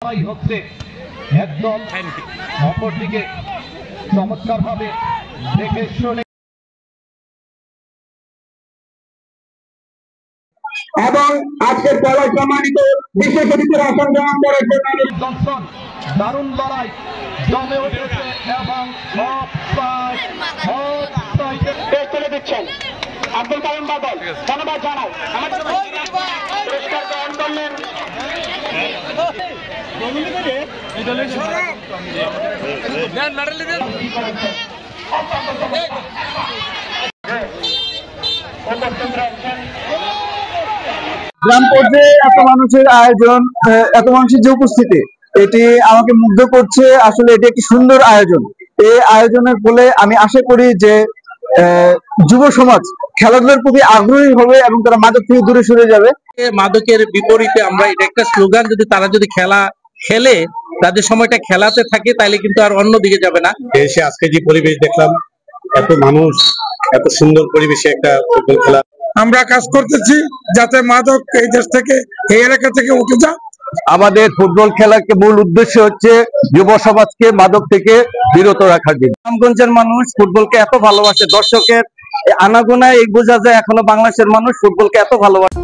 লড়াই হচ্ছে একদল অপরদিকে চমৎকার ভাবে দেখে শুনে এবং আজকের পলাশ সম্মানিত বিশেষ অতিথির আসন গ্রহণ করার জন্য জনসন দারুণ লড়াই জমে উঠেছে এবং তুলে দিচ্ছেন আব্দুল কালাম বাদল। ধন্যবাদ জানাই আমাদের পুরস্কার গ্রহণ করলেন গ্রাম পর্যায়ে এত মানুষের আয়োজন, এত মানুষের যে উপস্থিতি, এটি আমাকে মুগ্ধ করছে। আসলে এটি একটি সুন্দর আয়োজন। এই আয়োজনের ফলে আমি আশা করি যে যুব সমাজ খেলাধুলার প্রতি আগ্রহী হবে এবং তারা মাদক থেকে দূরে সরে যাবে। মাদকের বিপরীতে আমরা এটা একটা স্লোগান, যদি তারা যদি খেলা খেলে, তাদের সময়টা খেলাতে থাকে, তাইলে কিন্তু আর অন্য দিকে যাবে না। এসে আজকে যে পরিবেশ দেখলাম, এত মানুষ, এত সুন্দর পরিবেশে একটা ফুটবল খেলা। আমরা কাজ করতেছি যাতে মাদক এই দেশ থেকে, এই এলাকা থেকে উঠে যায়। আমাদের ফুটবল খেলার মূল উদ্দেশ্য হচ্ছে যুব সমাজকে মাদক থেকে বিরত রাখার জন্য। গ্রামগঞ্জের মানুষ ফুটবলকে এত ভালোবাসে, দর্শকের আনাগোনায় বোঝা যায় এখনো বাংলাদেশের মানুষ ফুটবলকে এত ভালোবাসে।